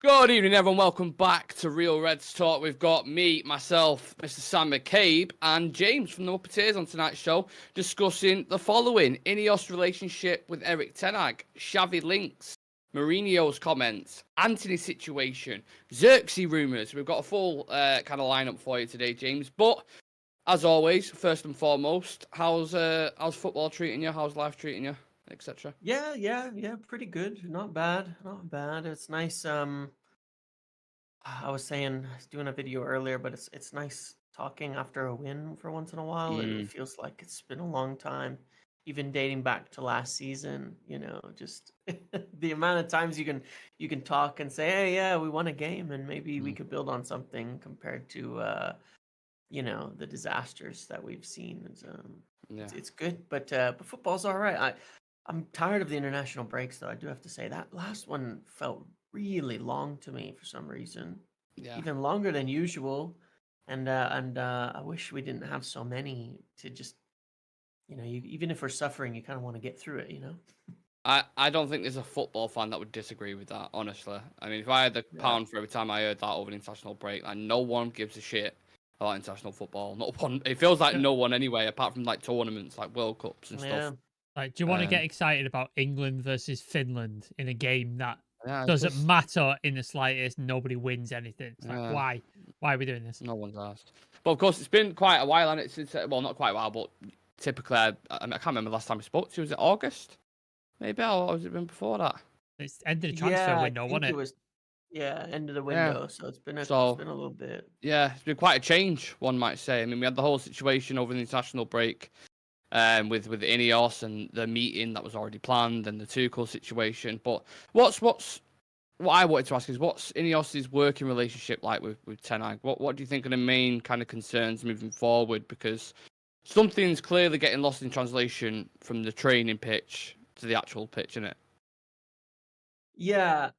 Good evening, everyone. Welcome back to Real Reds Talk. We've got me, myself, Mr. Sam McCabe, and James from the Muppetiers on tonight's show discussing the following: Ineos' relationship with Erik Ten Hag, Xavi links, Mourinho's comments, Antony's situation, Zirkzee rumours. We've got a full kind of lineup for you today, James. But as always, first and foremost, how's football treating you? How's life treating you, etc.? Yeah, pretty good. Not bad. It's nice. I was doing a video earlier, but it's nice talking after a win for once in a while. It feels like it's been a long time, even dating back to last season. Just the amount of times you can talk and say, "Hey, yeah, we won a game, and maybe we could build on something," compared to the disasters that we've seen. It's good, but football's all right. I'm tired of the international breaks, though. I do have to say that last one felt really long to me for some reason, even longer than usual. And I wish we didn't have so many to just, even if we're suffering, you kind of want to get through it, I don't think there's a football fan that would disagree with that, honestly. I mean, if I had the pound for every time I heard that over an international break, like, no one gives a shit about international football. Not one. It feels like no one anyway, apart from like tournaments, like World Cups and stuff. Like, do you want to get excited about England versus Finland in a game that Yeah, doesn't matter in the slightest? Nobody wins anything. It's like, why? Why are we doing this? No one's asked. But of course, it's been quite a while, and it's well, not quite a while, but typically, I can't remember the last time we spoke to you. Was it August? Maybe, or has it been before that? It's end of the transfer window, wasn't it? End of the window. So it's been a little bit. Yeah, it's been quite a change, one might say. I mean, we had the whole situation over the international break, with Ineos and the meeting that was already planned, and the Tuchel situation. But what I wanted to ask is, what's Ineos's working relationship like with Ten Hag? What do you think are the main kind of concerns moving forward? Because something's clearly getting lost in translation from the training pitch to the actual pitch, isn't it? Yeah.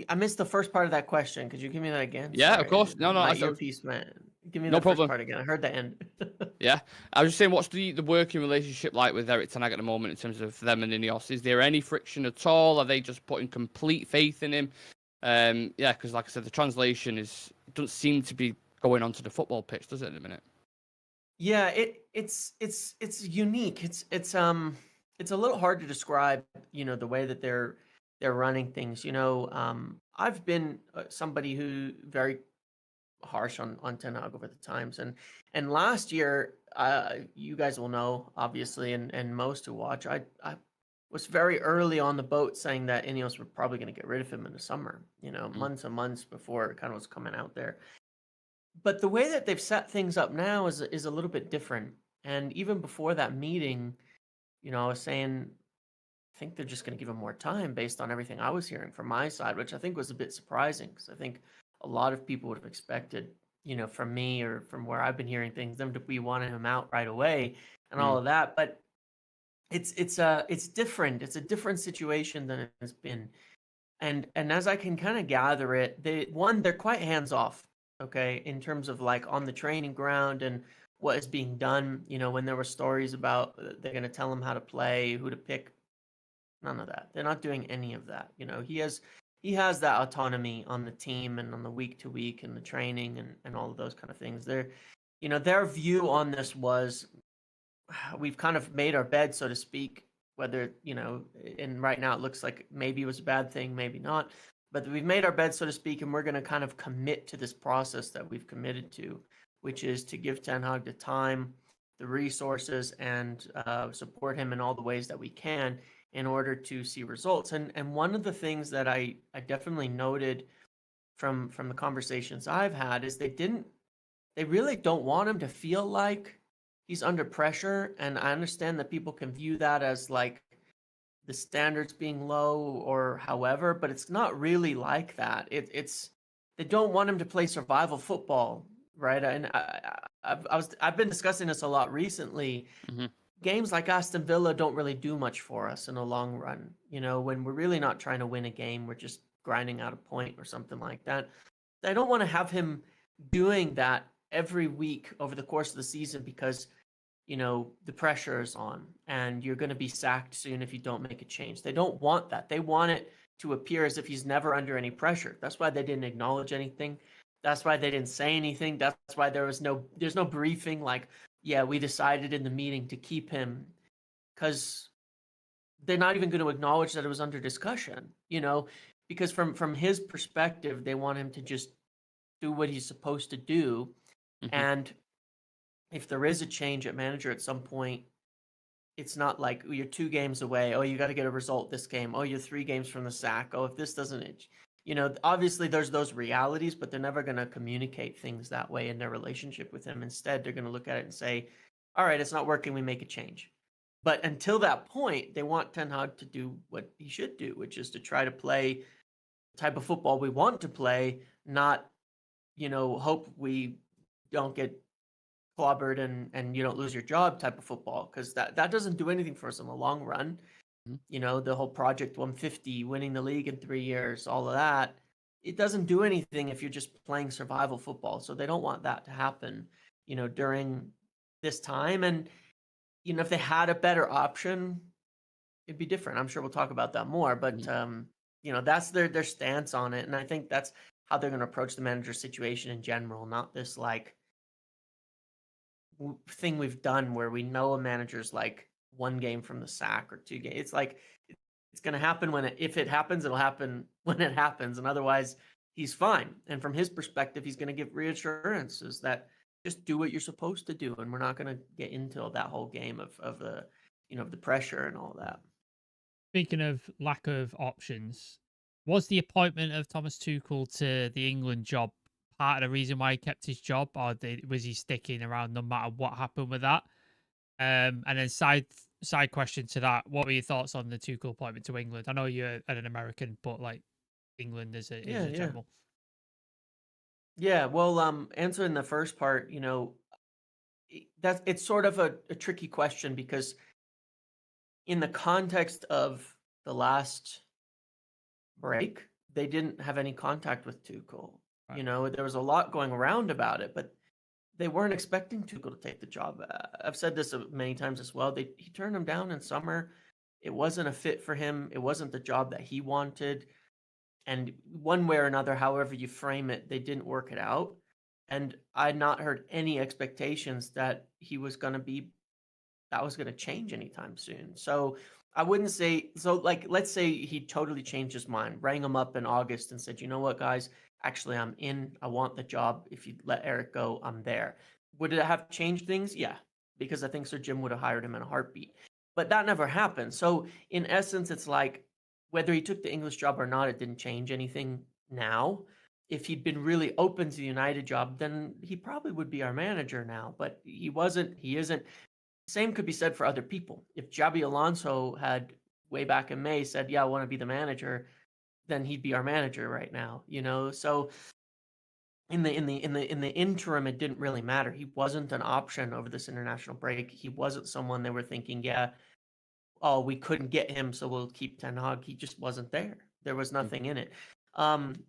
I missed the first part of that question. Could you give me that again? Yeah, of course. No, my earpiece, man. Give me no the problem. first part again. I heard the end. Yeah, I was just saying, what's the working relationship like with Erik Ten Hag at the moment in terms of them and Ineos? Is there any friction at all? Are they just putting complete faith in him? Yeah, because like I said, the translation doesn't seem to be going onto the football pitch, does it, at the minute? Yeah, it's unique. It's a little hard to describe, the way that they're running things. I've been somebody who very harsh on Ten Hag over the times, and last year, you guys will know, obviously, and most who watch, I was very early on the boat saying that Ineos were probably going to get rid of him in the summer, months and months before it kind of was coming out there. But the way that they've set things up now is a little bit different. And even before that meeting, I was saying, I think they're just going to give him more time based on everything I was hearing from my side, which I think was a bit surprising, because I think a lot of people would have expected, from me or from where I've been hearing things, them to be wanting him out right away and all of that. But it's different. It's a different situation than it has been. And as I can kind of gather it, they're quite hands off, okay, in terms of like on the training ground and what is being done. When there were stories about they're going to tell him how to play, who to pick, none of that. They're not doing any of that. He has that autonomy on the team and on the week to week and the training and all of those kind of things. Their view on this was, we've kind of made our bed, so to speak, whether, and right now it looks like maybe it was a bad thing, maybe not, but we've made our bed, so to speak, and we're going to kind of commit to this process that we've committed to, which is to give Ten Hag the time, the resources, and support him in all the ways that we can in order to see results. And one of the things that I definitely noted from the conversations I've had is they really don't want him to feel like he's under pressure. And I understand that people can view that as like the standards being low or however, but it's not really like that. They don't want him to play survival football, right? And I've been discussing this a lot recently. Mm-hmm. Games like Aston Villa don't really do much for us in the long run. When we're really not trying to win a game, we're just grinding out a point or something like that. I don't want to have him doing that every week over the course of the season, because the pressure is on and you're going to be sacked soon if you don't make a change. They don't want that. They want it to appear as if he's never under any pressure. That's why they didn't acknowledge anything. That's why they didn't say anything. That's why there's no briefing like, yeah, we decided in the meeting to keep him, because they're not even going to acknowledge that it was under discussion, because from his perspective, they want him to just do what he's supposed to do. Mm-hmm. And if there is a change at manager at some point, it's not like you're 2 games away. Oh, you got to get a result this game. Oh, you're 3 games from the sack. Oh, if this doesn't, obviously there's those realities, but they're never going to communicate things that way in their relationship with him. Instead, they're going to look at it and say, all right, it's not working. We make a change. But until that point, they want Ten Hag to do what he should do, which is to try to play the type of football we want to play, not, hope we don't get clobbered and you don't lose your job type of football, because that doesn't do anything for us in the long run. Mm-hmm. The whole Project 150, winning the league in 3 years, all of that, it doesn't do anything if you're just playing survival football. So they don't want that to happen, during this time. And, if they had a better option, it'd be different. I'm sure we'll talk about that more, but, that's their stance on it. And I think that's how they're going to approach the manager situation in general, not this like thing we've done where we know a manager's like 1 game from the sack or 2 games. It's like, it's going to happen if it happens, it'll happen when it happens. And otherwise he's fine. And from his perspective, he's going to give reassurances that just do what you're supposed to do. And we're not going to get into that whole game of the, the pressure and all that. Speaking of lack of options, was the appointment of Thomas Tuchel to the England job part of the reason why he kept his job, or was he sticking around no matter what happened with that? And then side question to that, what were your thoughts on the Tuchel appointment to England? I know you're an American, but like England is a general. Yeah, well, answering the first part, it's sort of a tricky question, because in the context of the last break, they didn't have any contact with Tuchel. Right. There was a lot going around about it, but they weren't expecting Tuchel to take the job. I've said this many times as well. He turned him down in summer. It wasn't a fit for him. It wasn't the job that he wanted. And one way or another, however you frame it, they didn't work it out. And I had not heard any expectations that that was going to change anytime soon. So I wouldn't say, like, let's say he totally changed his mind, rang him up in August and said, you know what, guys, actually, I'm in. I want the job. If you let Eric go, I'm there. Would it have changed things? Yeah, because I think Sir Jim would have hired him in a heartbeat. But that never happened. So in essence, it's like, whether he took the English job or not, it didn't change anything now. If he'd been really open to the United job, then he probably would be our manager now. But he wasn't. He isn't. Same could be said for other people. If Xabi Alonso had, way back in May, said, yeah, I want to be the manager, then he'd be our manager right now, So in the interim, it didn't really matter. He wasn't an option over this international break. He wasn't someone they were thinking, yeah, oh, we couldn't get him, so we'll keep Ten Hag. He just wasn't there. There was nothing in it.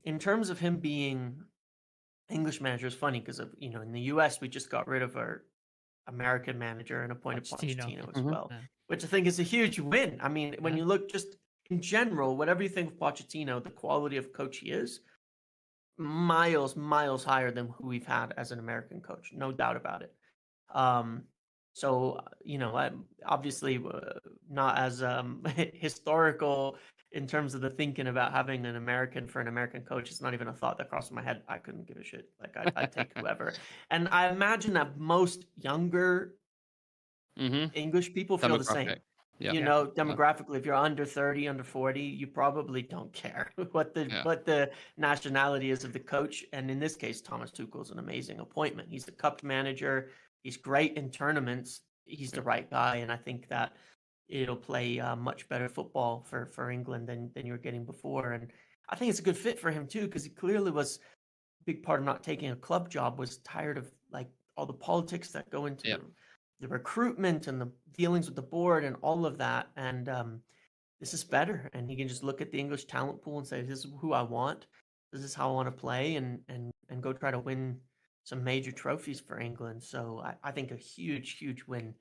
In terms of him being English manager, is funny because in the US we just got rid of our American manager and appointed Pochettino as well, which I think is a huge win. I mean, when you look just in general, whatever you think of Pochettino, the quality of coach he is, miles higher than who we've had as an American coach, no doubt about it. So, I'm obviously not as historical in terms of the thinking about having an American for an American coach. It's not even a thought that crossed my head. I couldn't give a shit. Like, I'd take whoever. And I imagine that most younger English people feel the same. Demographically, if you're under 30, under 40, you probably don't care what the nationality is of the coach. And in this case, Thomas Tuchel is an amazing appointment. He's the cup manager. He's great in tournaments. He's the right guy, and I think that it'll play much better football for England than you're getting before. And I think it's a good fit for him too, because he clearly was a big part of not taking a club job, was tired of like all the politics that go into the recruitment and the dealings with the board and all of that. And this is better, and he can just look at the English talent pool and say, "This is who I want. This is how I want to play," and go try to win some major trophies for England. So I think a huge win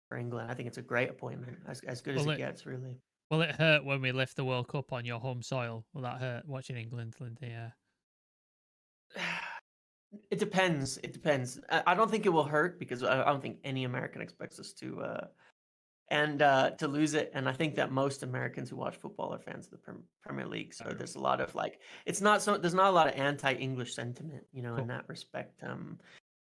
for England. I think it's a great appointment, as good as it gets, really. Will it hurt when we lift the World Cup on your home soil? Will that hurt watching England, Lindsay? Yeah. It depends. It depends. I don't think it will hurt because I don't think any American expects us to lose it. And I think that most Americans who watch football are fans of the Premier League. So there's a lot of like, there's not a lot of anti-English sentiment, in Cool. that respect.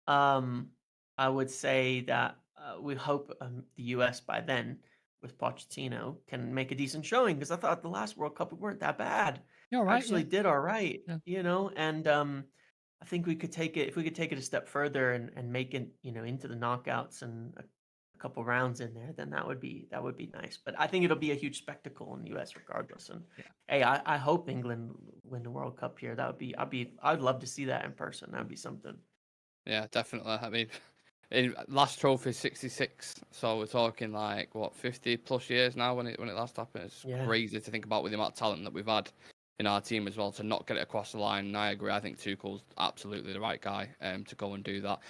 I would say that we hope the US by then with Pochettino can make a decent showing, because I thought the last World Cup we weren't that bad. You're right. Actually Yeah. did all right, Yeah. and I think we could take it, if we could take it a step further and make it, into the knockouts and a couple rounds in there, then that would be nice. But I think it'll be a huge spectacle in the US regardless. And hey, I hope England win the World Cup here. That would be I'd love to see that in person. That would be something. Yeah, definitely. I mean, last trophy 66, so we're talking like what 50 plus years now when it last happened. It's crazy to think about with the amount of talent that we've had in our team as well to not get it across the line. And I agree. I think Tuchel's absolutely the right guy to go and do that.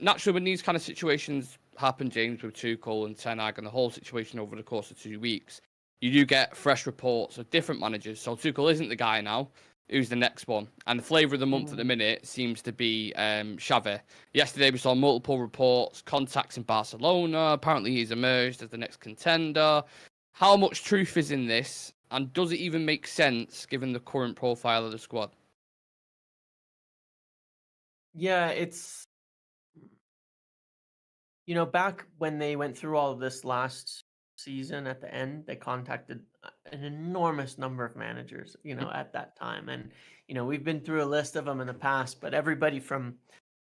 Naturally, when these kind of situations happen, James, with Tuchel and Ten Hag and the whole situation over the course of 2 weeks, you do get fresh reports of different managers. So Tuchel isn't the guy now. Who's the next one? And the flavour of the month at the minute seems to be Xavi. Yesterday we saw multiple reports, contacts in Barcelona. Apparently he's emerged as the next contender. How much truth is in this? And does it even make sense given the current profile of the squad? Yeah, it's, back when they went through all of this last season at the end, they contacted an enormous number of managers, at that time. And, we've been through a list of them in the past, but everybody from,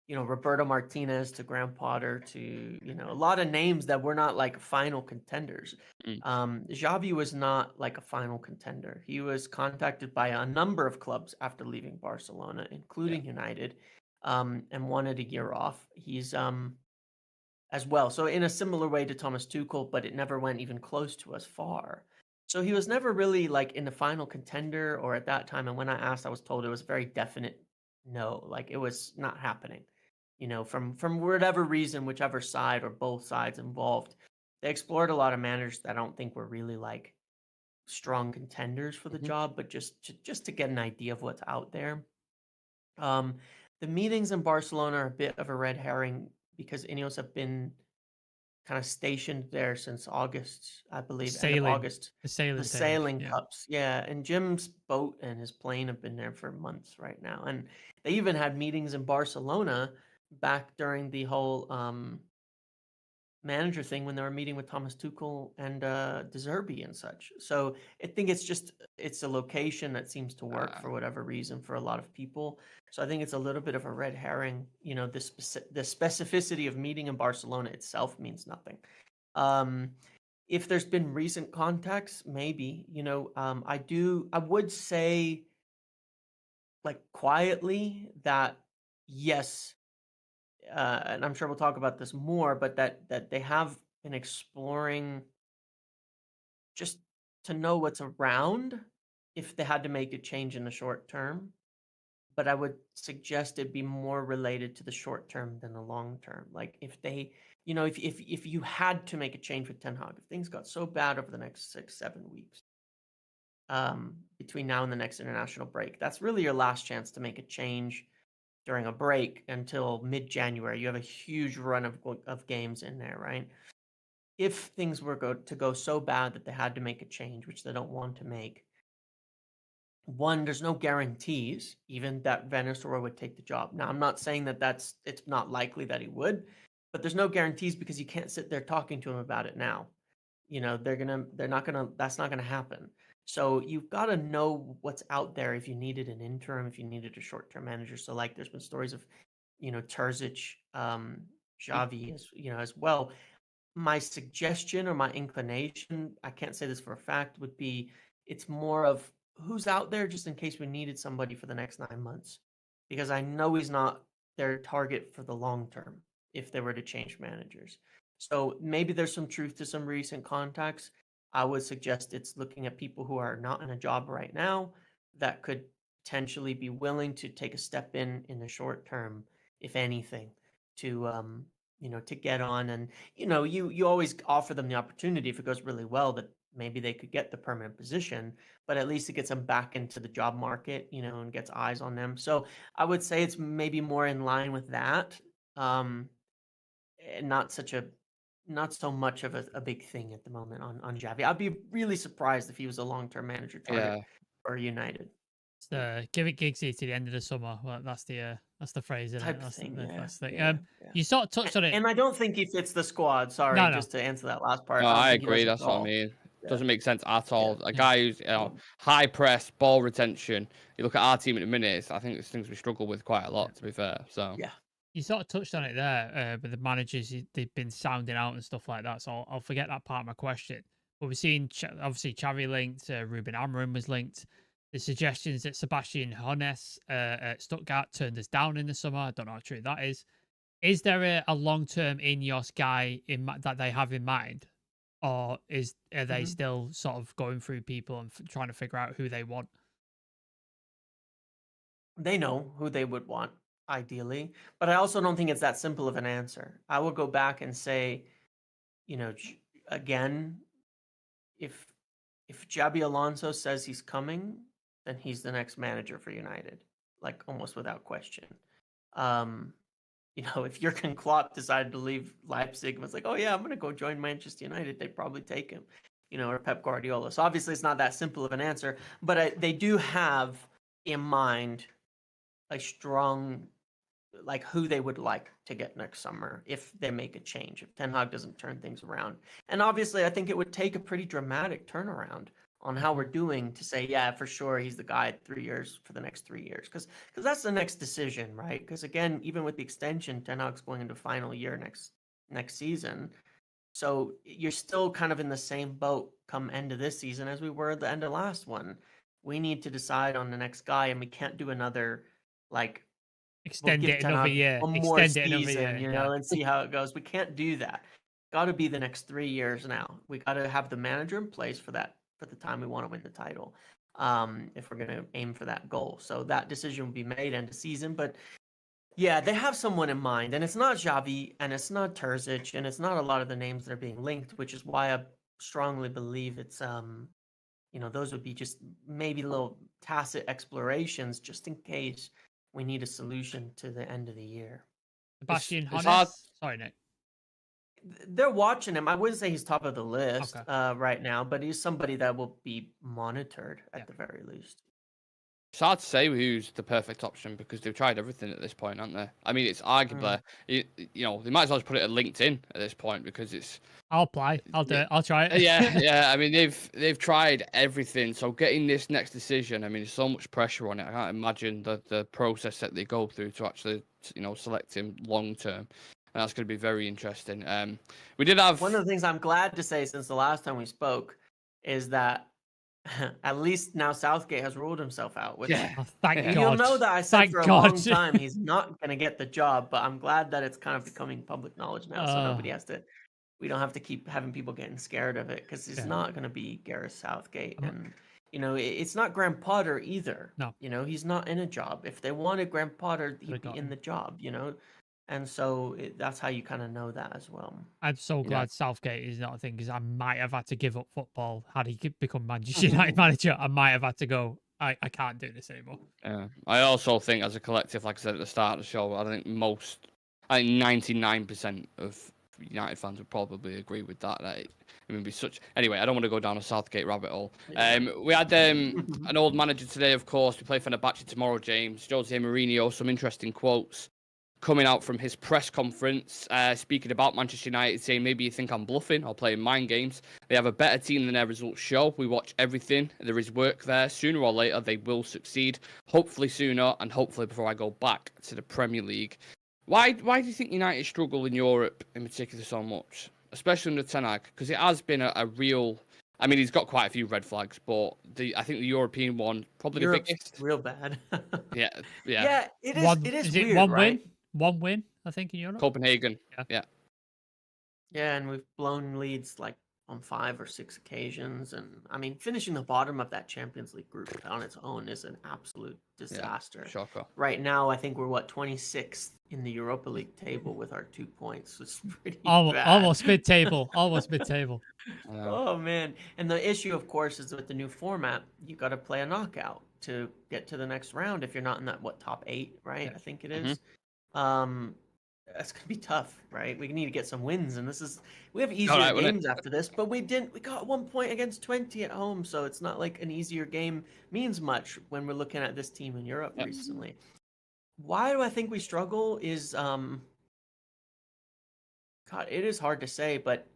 Roberto Martinez to Graham Potter to, a lot of names that were not like final contenders. Xavi was not like a final contender. He was contacted by a number of clubs after leaving Barcelona, including United, and wanted a year off. He's as well. So in a similar way to Thomas Tuchel, but it never went even close to as far. So he was never really like in the final contender, or at that time. And when I asked, I was told it was very definite no, like it was not happening. From whatever reason, whichever side or both sides involved, they explored a lot of managers that I don't think were really like strong contenders for the job, but just to get an idea of what's out there. The meetings in Barcelona are a bit of a red herring because Ineos have been kind of stationed there since August, I believe, end of August. The sailing cups, and Jim's boat and his plane have been there for months right now, and they even had meetings in Barcelona back during the whole manager thing when they were meeting with Thomas Tuchel and Zirkzee and such. So I think it's a location that seems to work for whatever reason for a lot of people. So I think it's a little bit of a red herring. The specificity of meeting in Barcelona itself means nothing. If there's been recent contacts, maybe, I would say like quietly that yes, and I'm sure we'll talk about this more, but that they have been exploring just to know what's around if they had to make a change in the short term. But I would suggest it be more related to the short term than the long term. Like if they, if you had to make a change with Ten Hag, if things got so bad over the next 6-7 weeks, between now and the next international break, that's really your last chance to make a change during a break until mid-January. You have a huge run of games in there, right? If things were to go so bad that they had to make a change, which they don't want to make, one, there's no guarantees even that Van Nistelrooy would take the job. Now, I'm not saying that it's not likely that he would, but there's no guarantees because you can't sit there talking to him about it now. That's not gonna happen. So you've got to know what's out there if you needed an interim, if you needed a short-term manager. So like there's been stories of, Terzic, Xavi, as well. My suggestion or my inclination, I can't say this for a fact, would be it's more of who's out there just in case we needed somebody for the next 9 months. Because I know he's not their target for the long term if they were to change managers. So maybe there's some truth to some recent contacts. I would suggest it's looking at people who are not in a job right now that could potentially be willing to take a step in the short term, if anything, to to get on. And you always offer them the opportunity if it goes really well that maybe they could get the permanent position, but at least it gets them back into the job market, and gets eyes on them. So I would say it's maybe more in line with that. And not so much of a big thing at the moment on Xavi. I'd be really surprised if he was a long-term manager target Yeah. for United. It's the give it Giggsy to the end of the summer. Well, that's the phrase, isn't it? Type of That's thing, the yeah, that's the yeah. You sort of touched on it. And I don't think he fits the squad. Sorry, No. just to answer that last part. No, I don't I think he does agree. at That's what I all. mean. Yeah. Doesn't make sense at all. A Yeah. guy who's high press, ball retention. You look at our team at the minute. I think it's things we struggle with quite a lot, to be fair. So Yeah. You sort of touched on it there, with the managers they've been sounding out and stuff like that. So I'll forget that part of my question. But we've seen obviously Xavi linked, Ruben Amorim was linked. The suggestions that Sebastian Hoeneß at Stuttgart turned us down in the summer. I don't know how true that is. Is there a long-term Ineos guy that they have in mind, or are they still sort of going through people and trying to figure out who they want? They know who they would want, ideally, but I also don't think it's that simple of an answer. I would go back and say, again, if Xabi Alonso says he's coming, then he's the next manager for United, like almost without question. If Jurgen Klopp decided to leave Leipzig and was like, oh yeah, I'm going to go join Manchester United, they'd probably take him, or Pep Guardiola. So obviously it's not that simple of an answer, but they do have in mind a strong, like who they would like to get next summer if they make a change, if Ten Hag doesn't turn things around. And obviously I think it would take a pretty dramatic turnaround on how we're doing to say, yeah, for sure, he's the guy 3 years for the next 3 years. Because that's the next decision, right? Because again, even with the extension, Ten Hag's going into final year next season. So you're still kind of in the same boat come end of this season as we were at the end of last one. We need to decide on the next guy, and we can't do another, like, Extend it another year. one more Extend it season, another year. and see how it goes. We can't do that. Got to be the next 3 years now. We got to have the manager in place for that, for the time we want to win the title, if we're going to aim for that goal. So that decision will be made end of season. But yeah, they have someone in mind, and it's not Xavi, and it's not Terzic, and it's not a lot of the names that are being linked, which is why I strongly believe it's those would be just maybe little tacit explorations just in case we need a solution to the end of the year. Sebastian it's hard. Hoeneß. Sorry, Nick. They're watching him. I wouldn't say he's top of the list Okay. right now, but he's somebody that will be monitored at the very least. It's hard to say who's the perfect option because they've tried everything at this point, haven't they? I mean, it's arguably, they might as well just put it at LinkedIn at this point because it's. I'll apply. I'll do it. I'll try it. Yeah. I mean, they've tried everything. So getting this next decision, I mean, there's so much pressure on it. I can't imagine the process that they go through to actually, select him long term. And that's going to be very interesting. We did have one of the things I'm glad to say since the last time we spoke is that at least now Southgate has ruled himself out. Which, Oh, thank God. You'll know that I said Thank for a God. long time he's not going to get the job, but I'm glad that it's kind of becoming public knowledge now, so nobody has to. We don't have to keep having people getting scared of it because it's not going to be Gareth Southgate, and it's not Graham Potter either. No, he's not in a job. If they wanted Graham Potter, he'd be in the job. And so that's how you kind of know that as well. I'm so glad Southgate is not a thing because I might have had to give up football had he become Manchester United manager. I might have had to go. I can't do this anymore. Yeah, I also think as a collective, like I said at the start of the show, I think 99% of United fans would probably agree with that. It would be such. Anyway, I don't want to go down a Southgate rabbit hole. We had an old manager today, of course. We play Fenerbahce tomorrow, James. Jose Mourinho, some interesting quotes coming out from his press conference, speaking about Manchester United, saying maybe you think I'm bluffing or playing mind games. They have a better team than their results show. We watch everything. There is work there. Sooner or later, they will succeed. Hopefully sooner, and hopefully before I go back to the Premier League. Why do you think United struggle in Europe in particular so much, especially under Ten Hag? Because it has been a real. I mean, he's got quite a few red flags, but I think the European one probably Europe's the biggest. Real bad. Yeah. It is weird, one right? One win, I think, in Europe. Copenhagen. Yeah. Yeah, and we've blown leads like on 5 or 6 occasions. And I mean, finishing the bottom of that Champions League group on its own is an absolute disaster. Shocker. Right now, I think we're 26th in the Europa League table with our 2 points. It's pretty bad. Almost mid-table. Almost mid-table. Oh man! And the issue, of course, is with the new format, you got to play a knockout to get to the next round. If you're not in that top 8, right? I think it is. That's gonna be tough, right? We need to get some wins, and we have easier games after this, but we got 1 point against 20 at home, so it's not like an easier game means much when we're looking at this team in Europe recently. Why do I think we struggle is God, it is hard to say, but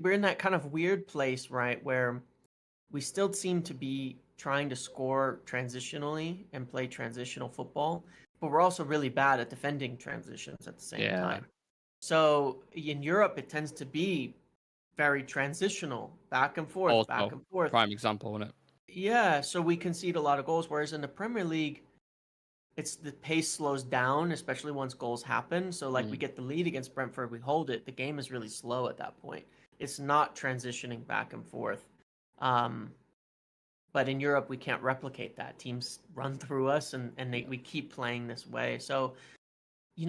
we're in that kind of weird place, right, where we still seem to be trying to score transitionally and play transitional football, but we're also really bad at defending transitions at the same time. So in Europe, it tends to be very transitional, back and forth, Also, back and forth. Prime example, isn't it? Yeah, so we concede a lot of goals, whereas in the Premier League, the pace slows down, especially once goals happen. So like we get the lead against Brentford, we hold it. The game is really slow at that point. It's not transitioning back and forth. But in Europe, we can't replicate that. Teams run through us, and we keep playing this way. So, we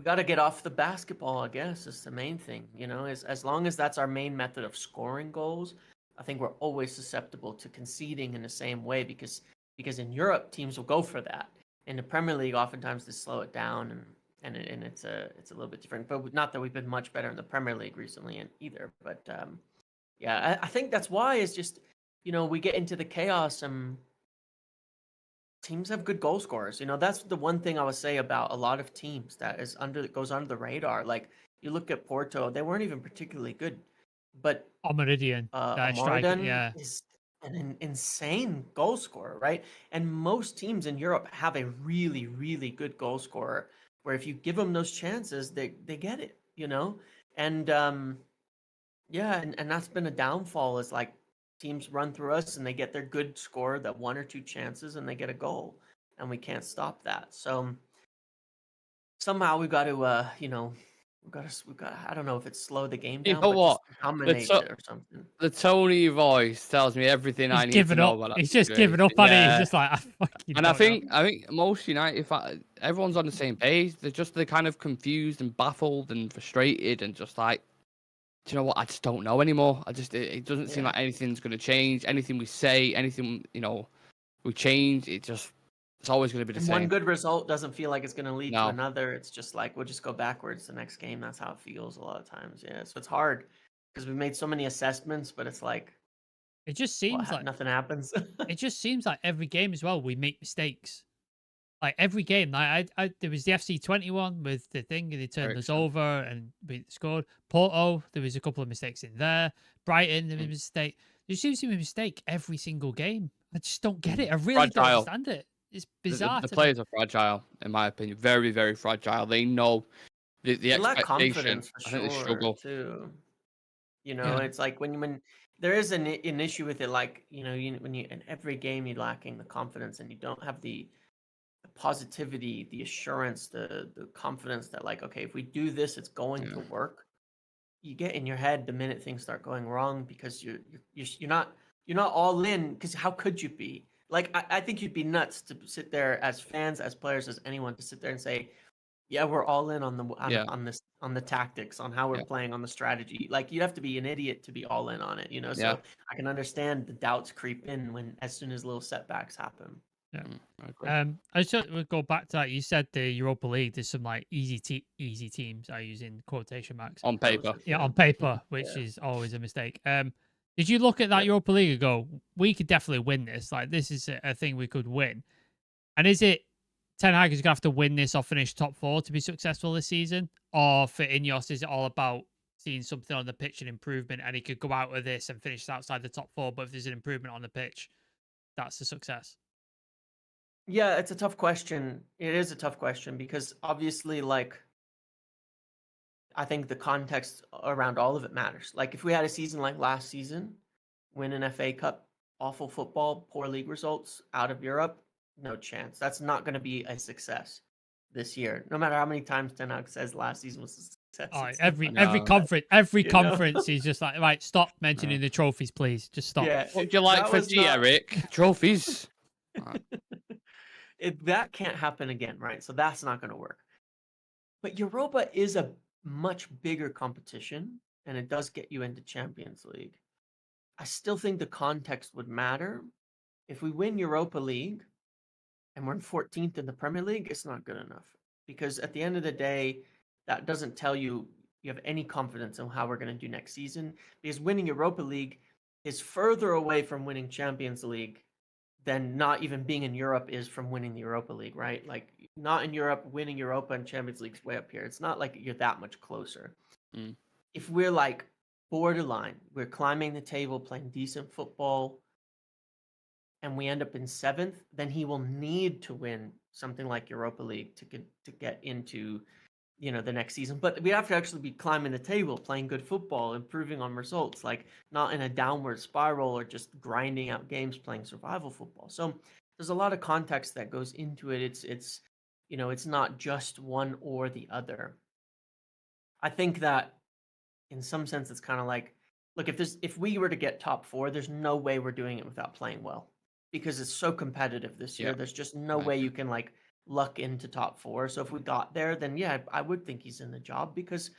got to get off the basketball, I guess, is the main thing. As long as that's our main method of scoring goals, I think we're always susceptible to conceding in the same way because in Europe, teams will go for that. In the Premier League, oftentimes they slow it down, and it's a little bit different. But not that we've been much better in the Premier League recently either. But yeah, I think that's why it's just, we get into the chaos and teams have good goal scorers. That's the one thing I would say about a lot of teams that goes under the radar. Like you look at Porto, they weren't even particularly good, but Meridian, Meridian is an insane goal scorer, right? And most teams in Europe have a really, really good goal scorer where if you give them those chances, they get it, and yeah, and that's been a downfall is like teams run through us and they get their good score, that 1 or 2 chances, and they get a goal, and we can't stop that. So somehow we've got to, we've got. I don't know if it's slow the game down, You know but what? just dominate it or something. The Tony voice tells me everything I need to know about that. He's just giving up on it. He's just like, I think most United, everyone's on the same page. They're kind of confused and baffled and frustrated and just like, do you know what? I just don't know anymore. It doesn't seem like anything's going to change. Anything we say, anything, we change. It's always going to be the same. One good result doesn't feel like it's going to lead to another. It's just like, we'll just go backwards the next game. That's how it feels a lot of times. Yeah. So it's hard because we've made so many assessments, but it's like, it just seems like nothing happens. It just seems like every game as well, we make mistakes. Like every game, there was the FC21 with the thing, and they turned us over and we scored. Porto, there was a couple of mistakes in there. Brighton, there was a mistake. There seems to be a mistake every single game. I just don't get it. I really don't understand it. It's bizarre. The players are fragile, in my opinion. Very, very fragile. They know the they lack expectation. confidence for I think they sure struggle too. It's like when there is an issue with it, like when you in every game you're lacking the confidence and you don't have the positivity, the assurance, the confidence that like, okay, if we do this, it's going to work. You get in your head the minute things start going wrong because you're not all in. Because how could you be? Like I think you'd be nuts to sit there as fans, as players, as anyone to sit there and say, yeah, we're all in on the tactics, on how we're playing, on the strategy. Like you'd have to be an idiot to be all in on it, So I can understand the doubts creep in as soon as little setbacks happen. Yeah. I just would go back to that. You said the Europa League, there's some like easy teams. I use in quotation marks on paper. Yeah, on paper, which is always a mistake. Did you look at that Europa League and go, we could definitely win this? Like this is a thing we could win. And is it Ten Hag is gonna have to win this or finish top 4 to be successful this season? Or for Ineos, is it all about seeing something on the pitch and improvement, and he could go out of this and finish outside the top 4, but if there's an improvement on the pitch, that's a success? Yeah, it's a tough question. It is a tough question because obviously, like, I think the context around all of it matters. Like, if we had a season like last season, win an FA Cup, awful football, poor league results out of Europe, no chance. That's not going to be a success. this year. No matter how many times Ten Hag says last season was a success. Oh, it's every not. conference is just like, right, stop No. mentioning the trophies, please. Just stop. Yeah, What do you like that for was tea, not- Eric? Trophies. Right. that can't happen again, right? So that's not going to work. But Europa is a much bigger competition, and it does get you into Champions League. I still think the context would matter. If we win Europa League and we're in 14th in the Premier League, it's not good enough. Because at the end of the day, that doesn't tell you have any confidence in how we're going to do next season. Because winning Europa League is further away from winning Champions League than not even being in Europe is from winning the Europa League, right? Like, not in Europe, winning Europa and Champions League's way up here. It's not like you're that much closer. Mm. If we're like borderline, we're climbing the table, playing decent football, and we end up in 7th, then he will need to win something like Europa League to get into, the next season. But we have to actually be climbing the table, playing good football, improving on results, like not in a downward spiral or just grinding out games, playing survival football. So there's a lot of context that goes into it. It's not just one or the other. I think that in some sense it's kind of like, look, if we were to get top 4, there's no way we're doing it without playing well, because it's so competitive this year. Yeah. There's just no Right. way you can like luck into top 4. So if we got there, then yeah, I would think he's in the job, because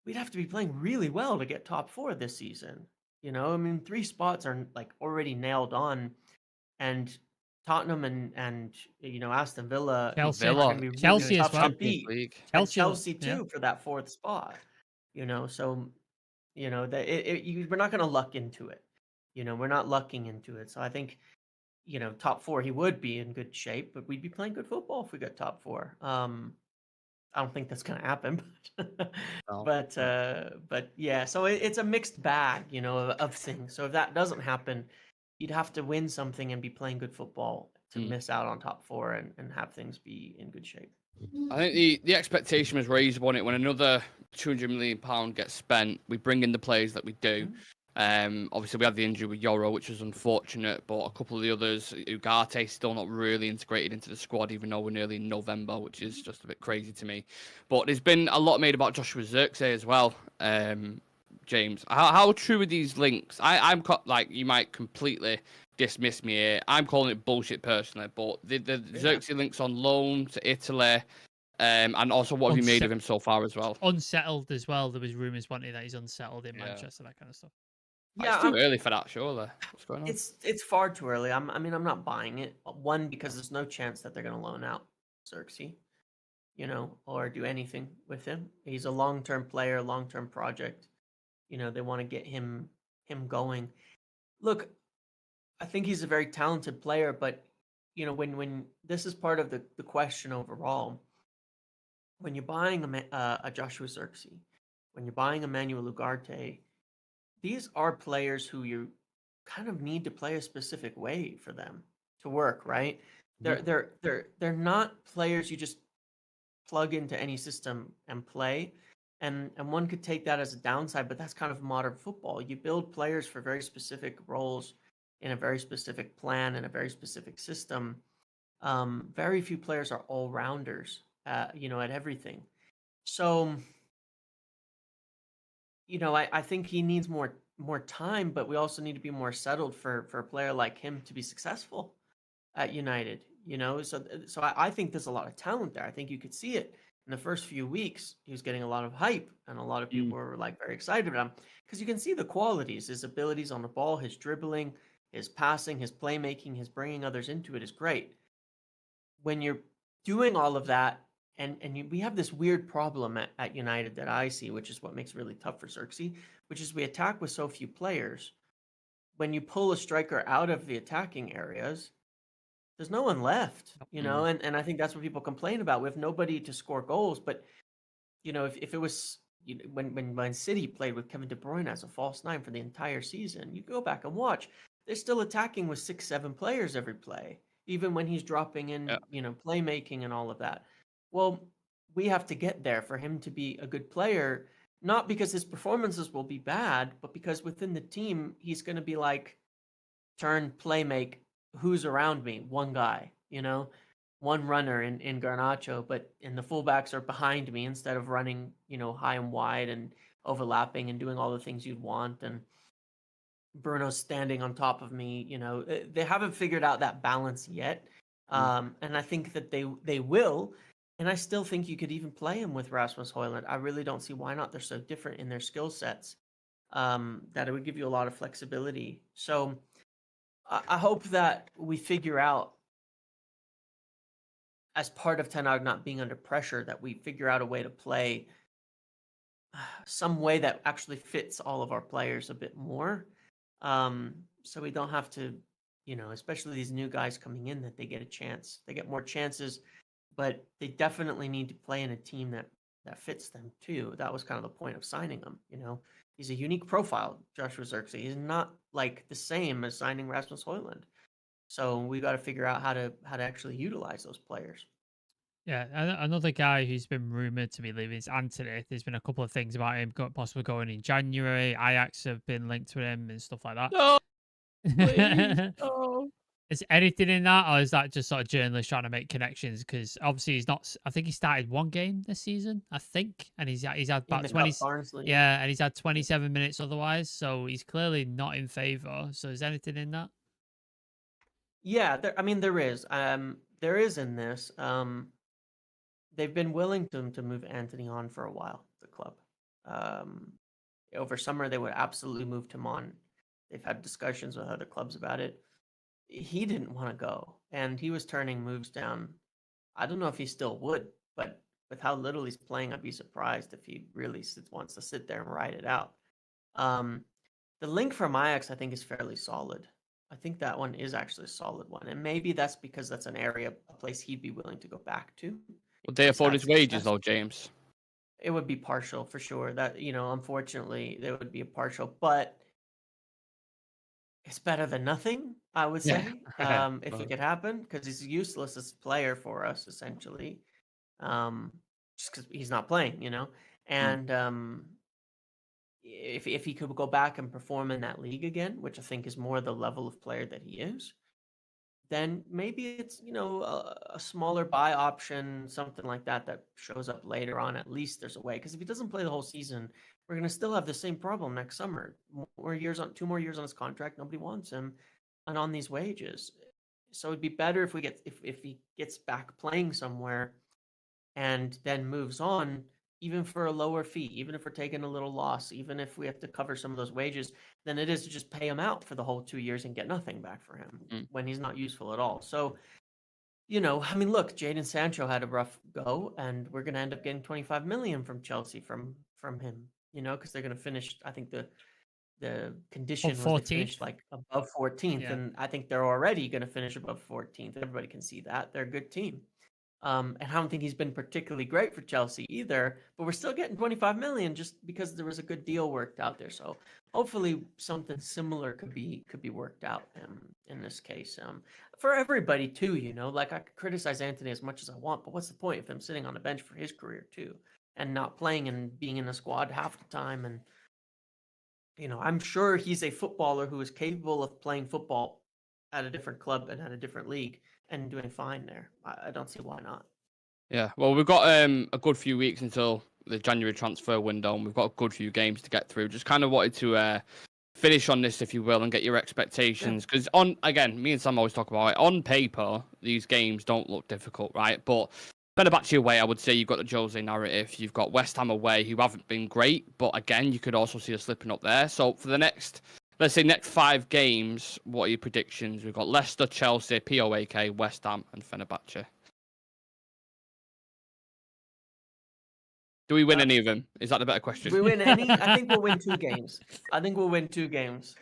we'd have to be playing really well to get top 4 this season. I mean, 3 spots are like already nailed on, and Tottenham and Aston Villa Chelsea. are going to be really Chelsea as tough well. to Champions beat. League. And Chelsea, Chelsea yeah. too for that 4th spot. So we're not going to luck into it. We're not lucking into it. So I think, top 4, he would be in good shape, but we'd be playing good football if we got top 4. I don't think that's going to happen, No. but yeah. So it's a mixed bag, of things. So if that doesn't happen, you'd have to win something and be playing good football to miss out on top 4 and have things be in good shape. I think the expectation was raised on it when another £200 million gets spent. We bring in the players that we do. Obviously, we had the injury with Yoro, which was unfortunate, but a couple of the others, Ugarte, still not really integrated into the squad, even though we're nearly in November, which is just a bit crazy to me. But there's been a lot made about Joshua Zirkzee as well. James, how true are these links? I'm like, you might completely dismiss me here. I'm calling it bullshit personally, but the Zirkzee links on loan to Italy, and also what have you made of him so far as well? Unsettled as well. There was rumours wanting that he's unsettled in Manchester, that kind of stuff. Yeah, it's too early for that, surely. What's going on? It's far too early. I'm not buying it. One, because there's no chance that they're going to loan out Zirkzee, or do anything with him. He's a long-term player, long-term project. They want to get him going. Look, I think he's a very talented player, but when this is part of the question overall, when you're buying a Joshua Zirkzee, when you're buying Emmanuel Ugarte, these are players who you kind of need to play a specific way for them to work, right? They're not players you just plug into any system and play. And one could take that as a downside, but that's kind of modern football. You build players for very specific roles in a very specific plan in a very specific system. Very few players are all rounders, at everything. So, I think he needs more time, but we also need to be more settled for a player like him to be successful at United. So I think there's a lot of talent there. I think you could see it in the first few weeks. He was getting a lot of hype, and a lot of people were like very excited about him, because you can see the qualities, his abilities on the ball, his dribbling, his passing, his playmaking, his bringing others into it is great. When you're doing all of that, we have this weird problem at United that I see, which is what makes it really tough for Zirkzee, which is we attack with so few players. When you pull a striker out of the attacking areas, there's no one left, and I think that's what people complain about. We have nobody to score goals, but if it was when City played with Kevin De Bruyne as a false 9 for the entire season, you go back and watch, they're still attacking with 6-7 players every play, even when he's dropping in, playmaking and all of that. Well, we have to get there for him to be a good player, not because his performances will be bad, but because within the team, he's going to be like, turn, play, make, who's around me? One guy, one runner in Garnacho, and the fullbacks are behind me instead of running, high and wide and overlapping and doing all the things you'd want. And Bruno's standing on top of me. They haven't figured out that balance yet. And I think that they will. And I still think you could even play him with Rasmus Højlund. I really don't see why not. They're so different in their skill sets that it would give you a lot of flexibility. So I hope that we figure out, as part of Ten Hag not being under pressure, that we figure out a way to play some way that actually fits all of our players a bit more. So we don't have to, especially these new guys coming in, that they get a chance. They get more chances, but they definitely need to play in a team that fits them too. That was kind of the point of signing him. He's a unique profile, Joshua Zirkzee. He's not like the same as signing Rasmus Højlund. So we got to figure out how to actually utilize those players. Yeah, another guy who's been rumored to be leaving is Antony. There's been a couple of things about him possibly going in January. Ajax have been linked with him and stuff like that. No, please, no. Is anything in that, or is that just sort of journalists trying to make connections? Because obviously he's not. I think he started one game this season, I think, and he's had about 20. Yeah, and he's had 27 minutes otherwise, so he's clearly not in favour. So is anything in that? Yeah, there is. There is in this. They've been willing to move Antony on for a while, the club. Over summer, they would absolutely move him on. They've had discussions with other clubs about it. He didn't want to go, and he was turning moves down. I don't know if he still would, but with how little he's playing, I'd be surprised if he really wants to sit there and ride it out. The link from Ajax, I think, is fairly solid. I think that one is actually a solid one, and maybe that's because that's an area, a place he'd be willing to go back to. Would they afford his wages, though, James? It would be partial for sure. That, unfortunately, there would be a partial, but it's better than nothing, I would say, if it could happen, because he's useless as a player for us, essentially, just because he's not playing, and if he could go back and perform in that league again, which I think is more the level of player that he is, then maybe it's, a smaller buy option, something like that shows up later on. At least there's a way, because if he doesn't play the whole season, we're going to still have the same problem next summer. 2 more years on his contract. Nobody wants him and on these wages. So it'd be better if he gets back playing somewhere and then moves on, even for a lower fee, even if we're taking a little loss, even if we have to cover some of those wages, than it is to just pay him out for the whole 2 years and get nothing back for him when he's not useful at all. So, look, Jadon Sancho had a rough go, and we're going to end up getting 25 million from Chelsea from him, because they're going to finish, I think the condition was they finished like above 14th, and I think they're already going to finish above 14th. Everybody can see that. They're a good team. And I don't think he's been particularly great for Chelsea either, but we're still getting 25 million just because there was a good deal worked out there. So hopefully something similar could be worked out in this case. For everybody too, like I could criticize Antony as much as I want, but what's the point of him sitting on the bench for his career too, and not playing and being in the squad half the time? And I'm sure he's a footballer who is capable of playing football at a different club and at a different league and doing fine there. I don't see why not. Yeah, well, we've got a good few weeks until the January transfer window, and we've got a good few games to get through. Just kind of wanted to finish on this, if you will, and get your expectations. Because me and Sam always talk about it. On paper, these games don't look difficult, right? But Fenerbahce away, I would say you've got the Jose narrative. You've got West Ham away, who haven't been great, but again, you could also see us slipping up there. So for the next 5 games, what are your predictions? We've got Leicester, Chelsea, POAK, West Ham, and Fenerbahce. Do we win any of them? Is that the better question? Do we win any? I think we'll win 2 games.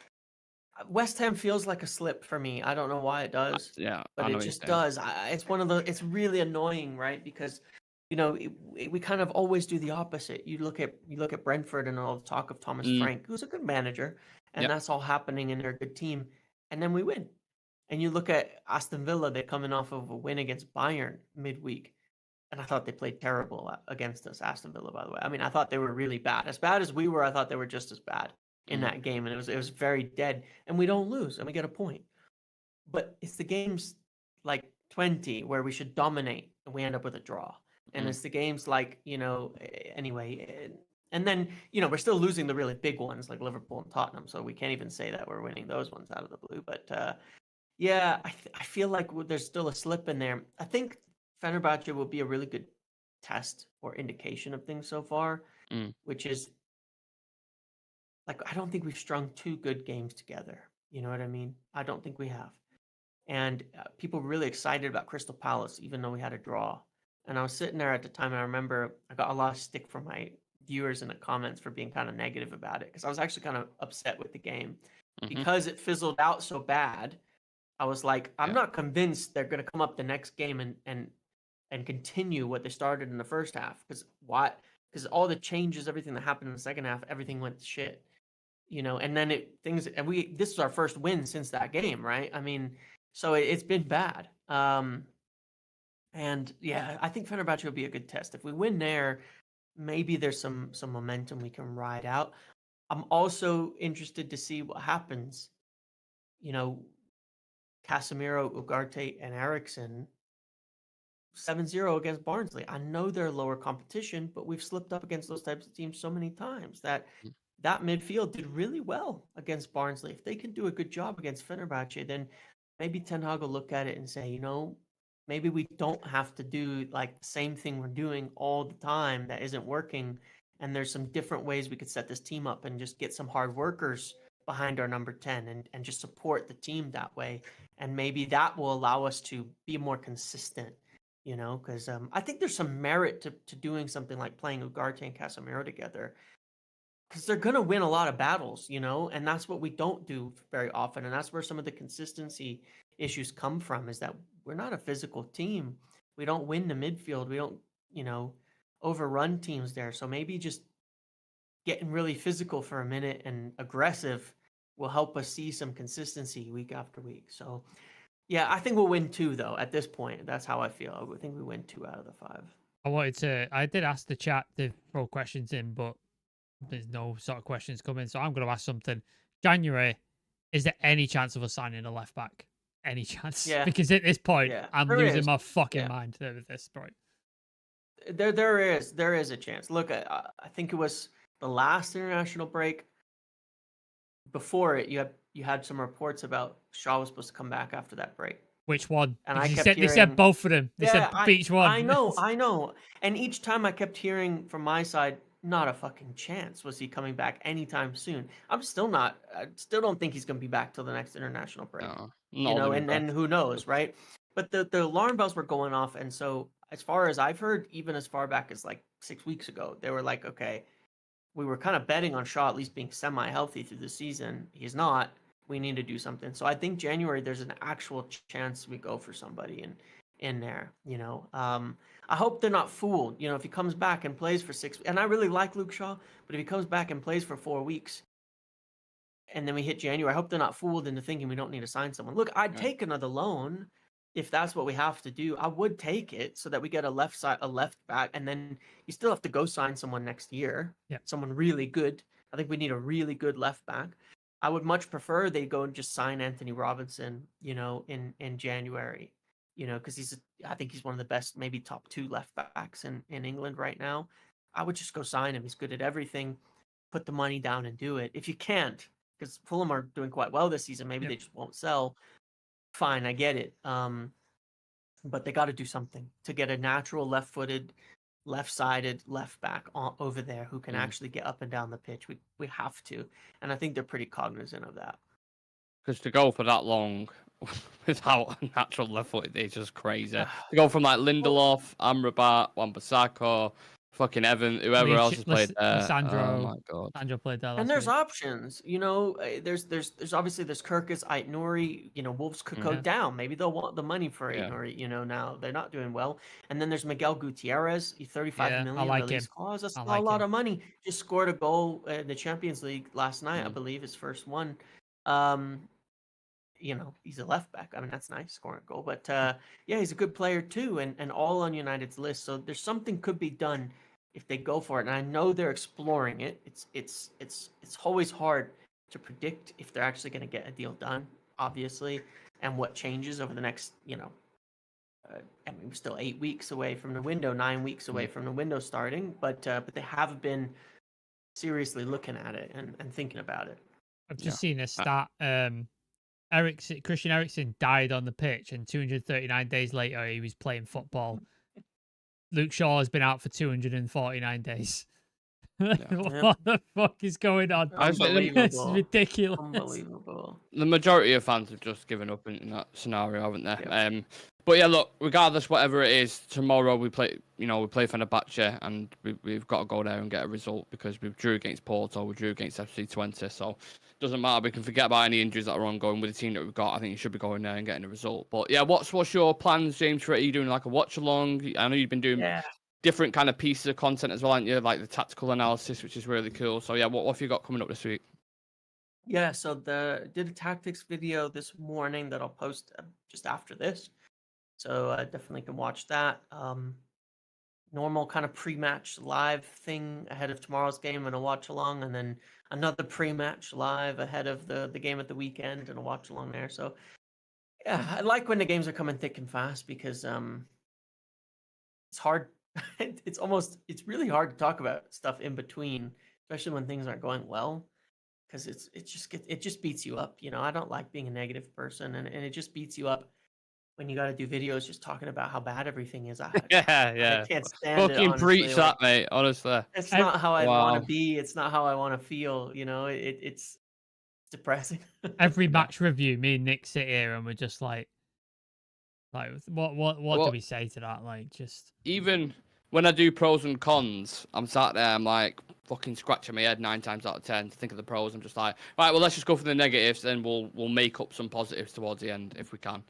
West Ham feels like a slip for me. I don't know why it does. But it just does. It's it's really annoying, right? Because we kind of always do the opposite. You look at Brentford and all the talk of Thomas Frank, who's a good manager, and that's all happening, and they're a good team, and then we win. And you look at Aston Villa; they're coming off of a win against Bayern midweek, and I thought they played terrible against us. Aston Villa, by the way. I mean, I thought they were really bad. As bad as we were, I thought they were just as bad in that game, and it was very dead. And we don't lose, and we get a point. But it's the games like 20 where we should dominate and we end up with a draw. And it's the games like, anyway, and then, we're still losing the really big ones like Liverpool and Tottenham. So we can't even say that we're winning those ones out of the blue. But yeah, I feel like there's still a slip in there. I think Fenerbahce will be a really good test or indication of things so far, which is like, I don't think we've strung 2 good games together. You know what I mean? I don't think we have. And people were really excited about Crystal Palace, even though we had a draw. And I was sitting there at the time, and I remember I got a lot of stick from my viewers in the comments for being kind of negative about it, because I was actually kind of upset with the game because it fizzled out so bad. I was like, I'm not convinced they're going to come up the next game and continue what they started in the first half. Because why? Because all the changes, everything that happened in the second half, everything went to shit. And then this is our first win since that game, right? I mean, so it's been bad. And yeah, I think Fenerbahce will be a good test. If we win there, maybe there's some momentum we can ride out. I'm also interested to see what happens. Casemiro, Ugarte, and Eriksson 7-0 against Barnsley. I know they're lower competition, but we've slipped up against those types of teams so many times that midfield did really well against Barnsley. If they can do a good job against Fenerbahce, then maybe Ten Hag will look at it and say, maybe we don't have to do like the same thing we're doing all the time that isn't working. And there's some different ways we could set this team up and just get some hard workers behind our number 10 and just support the team that way. And maybe that will allow us to be more consistent, because I think there's some merit to doing something like playing Ugarte and Casemiro together, because they're going to win a lot of battles, and that's what we don't do very often. And that's where some of the consistency issues come from, is that we're not a physical team. We don't win the midfield. We don't, overrun teams there. So maybe just getting really physical for a minute and aggressive will help us see some consistency week after week. So yeah, I think we'll win 2 though. At this point, that's how I feel. I think we win 2 out of the 5. I did ask the chat to throw questions in, but there's no sort of questions coming. So I'm going to ask something. January, is there any chance of us signing a left back? Any chance? Yeah. Because at this point, I'm losing my fucking Yeah. mind at this point. There is a chance. Look, I think it was the last international break. Before it, you had some reports about Shaw was supposed to come back after that break. Which one? And Because I kept hearing, they said both of them. They said each one. I know. And each time I kept hearing from my side, not a fucking chance was he coming back anytime soon. I still don't think he's going to be back till the next international break. No, and who knows, right? But the alarm bells were going off, and so as far as I've heard, even as far back as like 6 weeks ago, they were like, okay, we were kind of betting on Shaw at least being semi-healthy through the season. He's not. We need to do something. So I think January there's an actual chance we go for somebody in there. I hope they're not fooled. If he comes back and plays for 6, and I really like Luke Shaw, but if he comes back and plays for 4 weeks, and then we hit January, I hope they're not fooled into thinking we don't need to sign someone. Look, I'd take another loan if that's what we have to do. I would take it so that we get a left back, and then you still have to go sign someone next year. Yeah. Someone really good. I think we need a really good left back. I would much prefer they go and just sign Anthony Robinson, in January, because I think he's one of the best, maybe top 2 left backs in England right now. I would just go sign him. He's good at everything. Put the money down and do it. If you can't, because Fulham are doing quite well this season, maybe they just won't sell. Fine, I get it. But they got to do something to get a natural left-footed, left-sided left back over there who can actually get up and down the pitch. We have to, and I think they're pretty cognizant of that. Because to go for that long without a natural left foot is just crazy. To go from like Lindelof, Amrabat, Wan-Bissaka, fucking Evan, whoever else has played there. Sandro, oh my god. Sandro played there last And there's week. options, there's obviously there's Kirkus, Ait-Nouri, Wolves could go down. Maybe they'll want the money for Ait-Nouri, now they're not doing well. And then there's Miguel Gutierrez, 35 million release clause. That's not a lot of money. Just scored a goal in the Champions League last night, I believe, his first one. He's a left back. I mean, that's nice, scoring a goal. But he's a good player too, and all on United's list. So there's something could be done if they go for it. And I know they're exploring it. It's always hard to predict if they're actually going to get a deal done, obviously, and what changes over the next I mean, we're still 8 weeks away from the window, 9 weeks away from the window starting, but they have been seriously looking at it and thinking about it. I've just seen a stat. Christian Eriksen died on the pitch, and 239 days later, he was playing football. Luke Shaw has been out for 249 days. What the fuck is going on? It's ridiculous. Unbelievable. The majority of fans have just given up in that scenario, haven't they? Yeah. But yeah, look, regardless, whatever it is, tomorrow we play Fenerbahce, and we've got to go there and get a result because we drew against Porto, we drew against FC20, so it doesn't matter. We can forget about any injuries that are ongoing with the team that we've got. I think you should be going there and getting a result. But yeah, what's your plans, James? For it? Are you doing like a watch along? I know you've been doing different kind of pieces of content as well, aren't you? Like the tactical analysis, which is really cool. So yeah, what have you got coming up this week? Yeah, so did a tactics video this morning that I'll post just after this. So definitely can watch that. Normal kind of pre-match live thing ahead of tomorrow's game and a watch along, and then another pre-match live ahead of the game at the weekend and a watch along there. So yeah, I like when the games are coming thick and fast because it's hard. It's really hard to talk about stuff in between, especially when things aren't going well, because it just beats you up. You know, I don't like being a negative person, and it just beats you up when you got to do videos just talking about how bad everything is. I can't stand it. Fucking Honestly. preach that, mate. Honestly, it's not how I want to be. It's not how I want to feel. You know, it's depressing. Every match review, me and Nick sit here and we're just like what do we say to that? Like, just even when I do pros and cons, I'm sat there, I'm like fucking scratching my head 9 times out of 10 to think of the pros. I'm just like, right, well, let's just go for the negatives, then we'll make up some positives towards the end if we can.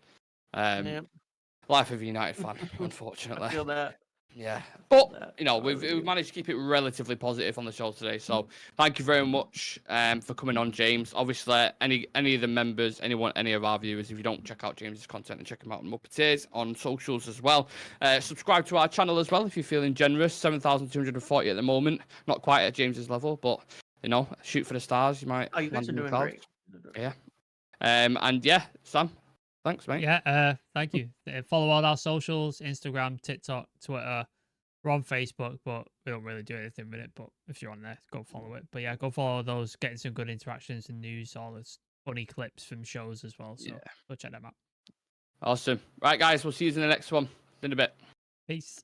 Life of a United fan, unfortunately. I feel that. Yeah, but you know we've managed to keep it relatively positive on the show today. So thank you very much for coming on, James. Obviously, any of the members, any of our viewers, if you don't check out James's content and check him out on Muppetiers on socials as well, subscribe to our channel as well if you're feeling generous. 7,240 at the moment, not quite at James's level, but you know, shoot for the stars. You might. Oh, you guys are doing great. Yeah, and yeah, Sam. Thanks, mate. Yeah, thank you. Follow all our socials, Instagram, TikTok, Twitter. We're on Facebook, but we don't really do anything with it. But if you're on there, go follow it. But yeah, go follow those, getting some good interactions and news, all those funny clips from shows as well. So go check them out. Awesome. Right, guys, we'll see you in the next one. In a bit. Peace.